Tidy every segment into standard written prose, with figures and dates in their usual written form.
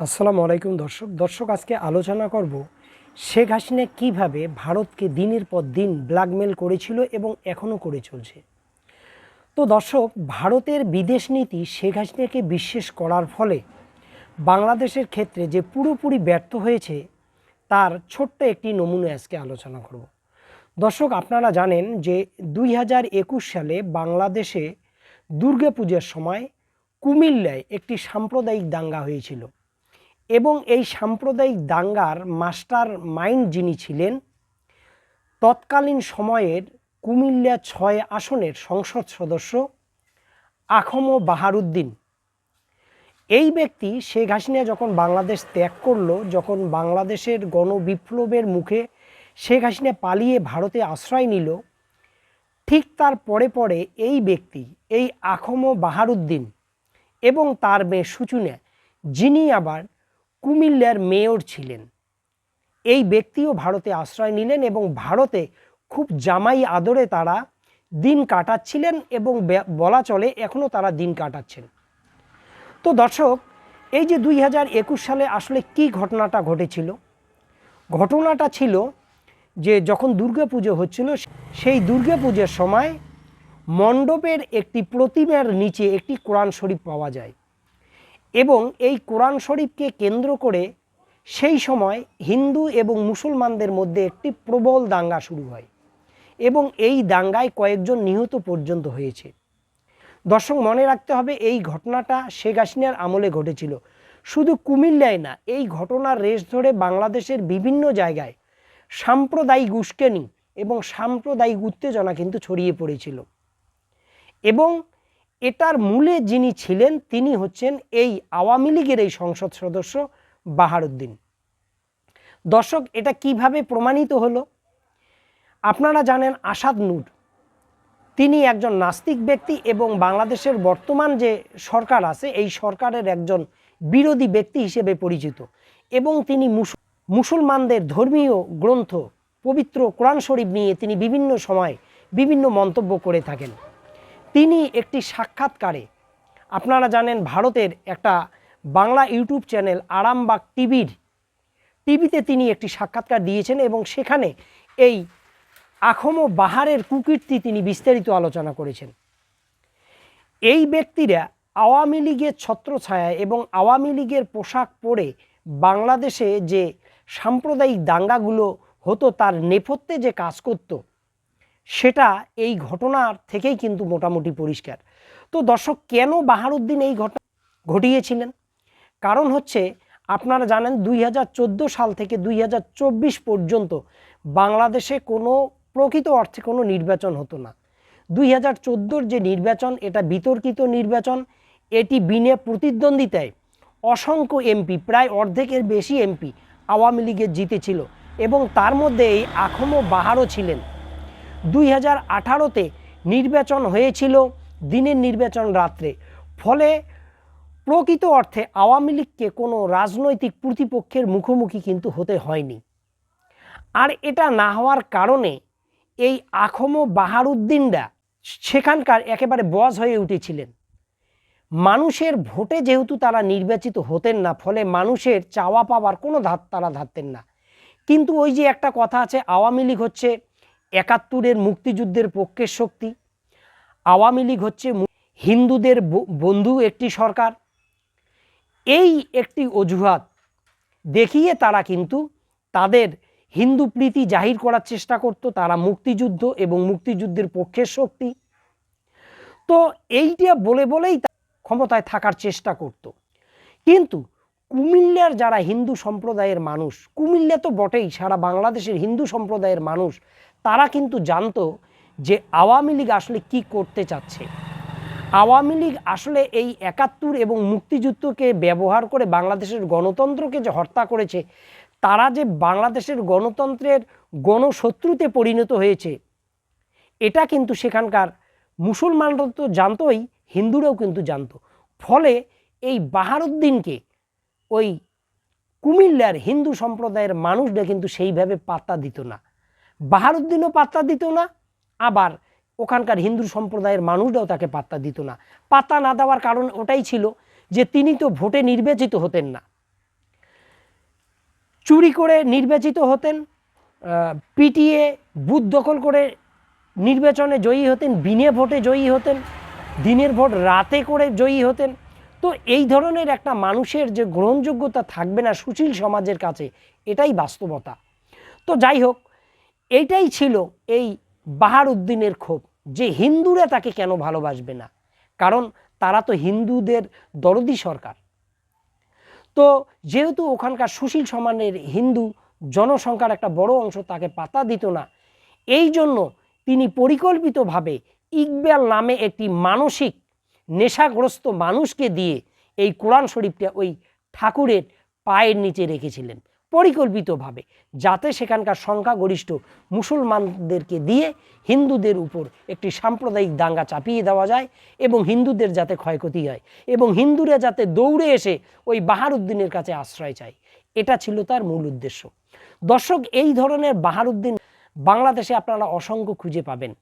আসসালামু আলাইকুম দর্শক আজকে আলোচনা করব শেখ হাসিনা কীভাবে ভারতকে দিনের পর দিন ব্ল্যাকমেল করেছিল এবং এখনও করে চলছে। তো দর্শক, ভারতের বিদেশ নীতি শেখ হাসিনাকে বিশ্বাস করার ফলে বাংলাদেশের ক্ষেত্রে যে পুরোপুরি ব্যর্থ হয়েছে তার ছোট্ট একটি নমুনা আজকে আলোচনা করব। দর্শক, আপনারা জানেন যে 2021 সালে বাংলাদেশে দুর্গাপূজার সময় কুমিল্লায় একটি সাম্প্রদায়িক দাঙ্গা হয়েছিল এবং এই সাম্প্রদায়িক দাঙ্গার মাস্টার মাইন্ড যিনি ছিলেন তৎকালীন সময়ের কুমিল্লা 6 আসনের সংসদ সদস্য আখম বাহারুদ্দিন। এই ব্যক্তি শেখ হাসিনা যখন বাংলাদেশ ত্যাগ করলো, যখন বাংলাদেশের গণবিপ্লবের মুখে শেখ হাসিনা পালিয়ে ভারতে আশ্রয় নিল, ঠিক তার পরে এই ব্যক্তি, এই আখম বাহারুদ্দিন এবং তার মেয়ে সুচুনা, যিনি আবার কুমিল্লার মেয়র ছিলেন, এই ব্যক্তিও ভারতে আশ্রয় নিলেন এবং ভারতে খুব জামাই আদরে তারা দিন কাটাচ্ছিলেন এবং বলা চলে এখনও তারা দিন কাটাচ্ছেন। তো দর্শক, এই যে 2021 সালে আসলে কি ঘটনাটা ঘটেছিল, ঘটনাটা ছিল যে যখন দুর্গাপুজো হচ্ছিল, সেই দুর্গাপুজোর সময় মণ্ডপের একটি প্রতিমার নিচে একটি কোরআন শরীফ পাওয়া যায় এবং এই কোরআন শরীফকে কেন্দ্র করে সেই সময় হিন্দু এবং মুসলমানদের মধ্যে একটি প্রবল দাঙ্গা শুরু হয় এবং এই দাঙ্গায় কয়েকজন নিহত পর্যন্ত হয়েছে। দর্শক, মনে রাখতে হবে এই ঘটনাটা শেখ হাসিনার আমলে ঘটেছিল। শুধু কুমিল্লায় না, এই ঘটনার রেশ ধরে বাংলাদেশের বিভিন্ন জায়গায় সাম্প্রদায়িক উস্কানি এবং সাম্প্রদায়িক উত্তেজনা কিন্তু ছড়িয়ে পড়েছিল এবং এটার মূলে যিনি ছিলেন তিনি হচ্ছেন এই আওয়ামী লীগের এই সংসদ সদস্য বাহারুদ্দিন। দর্শক, এটা কিভাবে প্রমাণিত হলো? আপনারা জানেন আসাদ নূর, তিনি একজন নাস্তিক ব্যক্তি এবং বাংলাদেশের বর্তমান যে সরকার আছে এই সরকারের একজন বিরোধী ব্যক্তি হিসেবে পরিচিত এবং তিনি মুসলমানদের ধর্মীয় গ্রন্থ পবিত্র কোরআন শরীফ নিয়ে তিনি বিভিন্ন সময় বিভিন্ন মন্তব্য করে থাকেন। তিনি একটি সাক্ষাৎকারে, আপনারা জানেন ভারতের একটা বাংলা ইউটিউব চ্যানেল আরামবাগ টিভিতে তিনি একটি সাক্ষাৎকার দিয়েছেন এবং সেখানে এই আখম বাহারের কুকীর্তি তিনি বিস্তারিত আলোচনা করেছেন। এই ব্যক্তিরা আওয়ামী লীগের ছত্রছায়া এবং আওয়ামী লীগের পোশাক পরে বাংলাদেশে যে সাম্প্রদায়িক দাঙ্গাগুলো হতো তার নেপথ্যে যে কাজ করত, সেটা এই ঘটনার থেকেই কিন্তু মোটামুটি পরিষ্কার। তো দর্শক, কেন বাহারুদ্দিন এই ঘটনা ঘটিয়েছিলেন? কারণ হচ্ছে, আপনারা জানেন 2014 সাল থেকে 2024 পর্যন্ত বাংলাদেশে কোনো প্রকৃত অর্থে কোনো নির্বাচন হতো না। 2014 যে নির্বাচন, এটা বিতর্কিত নির্বাচন, এটি বিনা প্রতিদ্বন্দ্বিতায় অসংখ্য এমপি, প্রায় অর্ধেকের বেশি এমপি আওয়ামী লীগের জিতেছিল এবং তার মধ্যে এই আখম বাহারও ছিলেন। 2018-তে নির্বাচন হয়েছিল দিনের নির্বাচন রাত্রে, ফলে প্রকৃত অর্থে আওয়ামী লীগকে কোনো রাজনৈতিক প্রতিপক্ষের মুখোমুখি কিন্তু হতে হয়নি। আর এটা না হওয়ার কারণে এই আখম বাহারুদ্দিনরা সেখানকার একেবারে বস হয়ে উঠেছিলেন। মানুষের ভোটে যেহেতু তারা নির্বাচিত হতেন না, ফলে মানুষের চাওয়া পাওয়ার কোনো তারা ধারতেন না। কিন্তু ওই যে একটা কথা আছে, আওয়ামী লীগ হচ্ছে 71-এর মুক্তিযুদ্ধের পক্ষের শক্তি, আওয়ামী লীগ হচ্ছে হিন্দুদের বন্ধু একটি সরকার, এই একটি অজুহাত দেখিয়ে তারা কিন্তু তাদের হিন্দু প্রীতি জাহির করার চেষ্টা করত। তারা মুক্তিযুদ্ধ এবং মুক্তিযুদ্ধের পক্ষের শক্তি, তো এইটা বলেই ক্ষমতায় থাকার চেষ্টা করত। কিন্তু কুমিল্লার যারা হিন্দু সম্প্রদায়ের মানুষ, কুমিল্লা তো বটেই, সারা বাংলাদেশের হিন্দু সম্প্রদায়ের মানুষ, তারা কিন্তু জানতো যে আওয়ামী লীগ আসলে কি করতে চাচ্ছে। আওয়ামী লীগ আসলে এই 71 এবং মুক্তিযুদ্ধকে ব্যবহার করে বাংলাদেশের গণতন্ত্রকে যে হত্যা করেছে, তারা যে বাংলাদেশের গণতন্ত্রের গণশত্রুতে পরিণত হয়েছে, এটা কিন্তু সেখানকার মুসলমানরা তো জানতোই, হিন্দুরাও কিন্তু জানতো। ফলে এই বাহারুদ্দিনকে ওই কুমিল্লার হিন্দু সম্প্রদায়ের মানুষরা কিন্তু সেইভাবে পাত্তা দিত না, বাহারুদ্দিনও পাত্তা দিত না, আবার ওখানকার হিন্দু সম্প্রদায়ের মানুষরাও তাকে পাত্তা দিত না। পাত্তা না দেওয়ার কারণ ওটাই ছিল যে তিনি তো ভোটে নির্বাচিত হতেন না, চুরি করে নির্বাচিত হতেন, পিটিয়ে বুথ দখল করে নির্বাচনে জয়ী হতেন, বিনে ভোটে জয়ী হতেন, দিনের ভোট রাতে করে জয়ী হতেন। তো এই ধরনের একটা মানুষের যে গ্রহণযোগ্যতা থাকবে না সুশীল সমাজের কাছে, এটাই বাস্তবতা। তো যাই হোক, এইটাই ছিল এই বাহারউদ্দিনের ক্ষোভ যে হিন্দুরা তাকে কেন ভালোবাসবে না, কারণ তারা তো হিন্দুদের দরদি সরকার। তো যেহেতু ওখানকার সুশীল সমাজের হিন্দু জনসংখ্যার একটা বড় অংশ তাকে পাত্তা দিত না, এই জন্য তিনি পরিকল্পিতভাবে ইকবাল নামে একটি মানসিক নেশাগ্রস্ত মানুষকে দিয়ে এই কোরআন শরীফটা ওই ঠাকুরের পায়ের নিচে রেখেছিলেন পরিকল্পিতভাবে, যাতে সেখানকার সংখ্যাগরিষ্ঠ মুসলমানদেরকে দিয়ে হিন্দুদের উপর একটি সাম্প্রদায়িক দাঙ্গা চাপিয়ে দেওয়া যায় এবং হিন্দুদের যাতে ক্ষয়ক্ষতি হয় এবং হিন্দুরা যাতে দৌড়ে এসে ওই বাহারউদ্দিনের কাছে আশ্রয় চায়। এটা ছিল তার মূল উদ্দেশ্য। দর্শক, এই ধরনের বাহারউদ্দিন বাংলাদেশে আপনারা অসংখ্য খুঁজে পাবেন।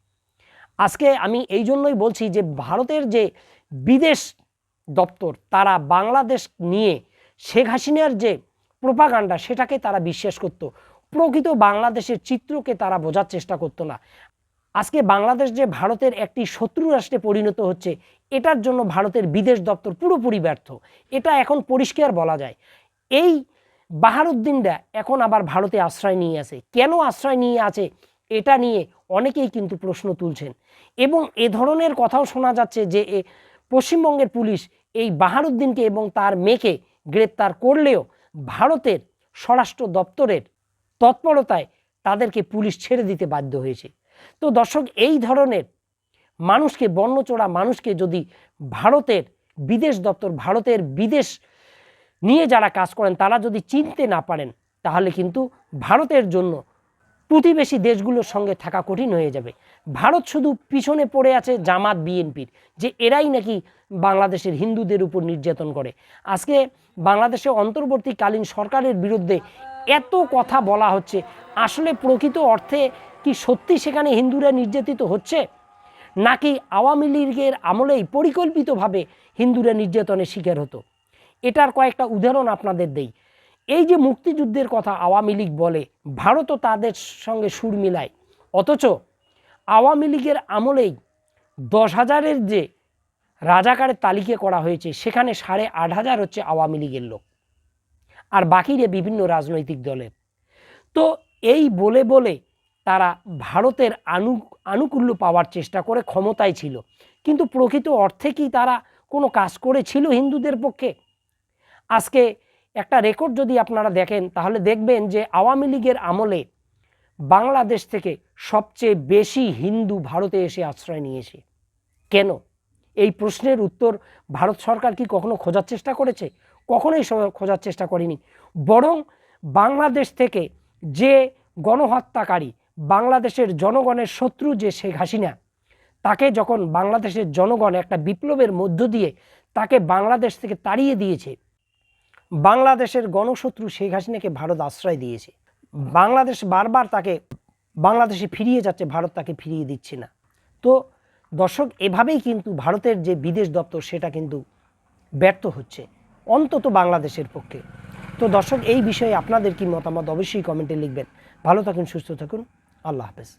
আজকে আমি এই জন্যই বলছি যে ভারতের যে বিদেশ দপ্তর তারা বাংলাদেশ নিয়ে শেখ হাসিনার যে প্রোপাগান্ডা সেটাকে তারা বিশ্বাস করত, প্রকৃত বাংলাদেশের চিত্রকে তারা বোঝার চেষ্টা করতো না। আজকে বাংলাদেশ যে ভারতের একটি শত্রু রাষ্ট্রে পরিণত হচ্ছে, এটার জন্য ভারতের বিদেশ দপ্তর পুরোপুরি ব্যর্থ, এটা এখন পরিষ্কার বলা যায়। এই বাহারউদ্দিনরা এখন আবার ভারতে আশ্রয় নিয়ে আছে। কেন আশ্রয় নিয়ে আছে এটা নিয়ে অনেকেই কিন্তু প্রশ্ন তুলছেন এবং এ ধরনের কথাও শোনা যাচ্ছে যে পশ্চিমবঙ্গের পুলিশ এই বাহারউদ্দিনকে এবং তার মেয়েকে গ্রেপ্তার করলেও ভারতের স্বরাষ্ট্র দপ্তরের তৎপরতায় তাদেরকে পুলিশ ছেড়ে দিতে বাধ্য হয়েছে। তো দর্শক, এই ধরনের মানুষকে, বর্ণচোরা মানুষকে যদি ভারতের বিদেশ দপ্তর, ভারতের বিদেশ নিয়ে যারা কাজ করেন তারা যদি চিনতে না পারেন, তাহলে কিন্তু ভারতের জন্য প্রতিবেশী দেশগুলোর সঙ্গে থাকা কঠিন হয়ে যাবে। ভারত শুধু পিছনে পড়ে আছে জামাত বিএনপির, যে এরাই নাকি বাংলাদেশের হিন্দুদের উপর নির্যাতন করে। আজকে বাংলাদেশে অন্তর্বর্তীকালীন সরকারের বিরুদ্ধে এত কথা বলা হচ্ছে, আসলে প্রকৃত অর্থে কি সত্যি সেখানে হিন্দুরা নির্যাতিত হচ্ছে, নাকি আওয়ামী লীগের আমলেই পরিকল্পিতভাবে হিন্দুরা নির্যাতনের শিকার হতো? এটার কয়েকটা উদাহরণ আপনাদের দেই। এই যে মুক্তিযুদ্ধের কথা আওয়ামী লীগ বলে, ভারতও তাদের সঙ্গে সুর মিলায়, অথচ আওয়ামী লীগের আমলেই 10,000-এর যে রাজাকারের তালিকা করা হয়েছে সেখানে 8,500 হচ্ছে আওয়ামী লীগের লোক, আর বাকিরে বিভিন্ন রাজনৈতিক দলের। তো এই বলে বলে তারা ভারতের আনুকূল্য পাওয়ার চেষ্টা করে ক্ষমতায় ছিল, কিন্তু প্রকৃত অর্থে কি তারা কোনো কাজ করেছিল হিন্দুদের পক্ষে? আজকে একটা রেকর্ড যদি আপনারা দেখেন তাহলে দেখবেন যে আওয়ামী লীগের আমলে বাংলাদেশ থেকে সবচেয়ে বেশি হিন্দু ভারতে এসে আশ্রয় নিয়েছে। কেন? এই প্রশ্নের উত্তর ভারত সরকার কি কখনো খোঁজার চেষ্টা করেছে? কখনোই খোঁজার চেষ্টা করেনি। বরং বাংলাদেশ থেকে যে গণহত্যাকারী, বাংলাদেশের জনগণের শত্রু যে শেখ হাসিনা, তাকে যখন বাংলাদেশের জনগণ একটা বিপ্লবের মধ্য দিয়ে তাকে বাংলাদেশ থেকে তাড়িয়ে দিয়েছে, বাংলাদেশের গণশত্রু শেখ হাসিনাকে ভারত আশ্রয় দিয়েছে। বাংলাদেশ বারবার তাকে বাংলাদেশে ফিরিয়ে যাচ্ছে, ভারত তাকে ফিরিয়ে দিচ্ছে না। তো দর্শক, এভাবেই কিন্তু ভারতের যে বিদেশ দপ্তর সেটা কিন্তু ব্যর্থ হচ্ছে, অন্তত বাংলাদেশের পক্ষে। তো দর্শক, এই বিষয়ে আপনাদের কি মতামত অবশ্যই কমেন্টে লিখবেন। ভালো থাকুন, সুস্থ থাকুন, আল্লাহ হাফেজ।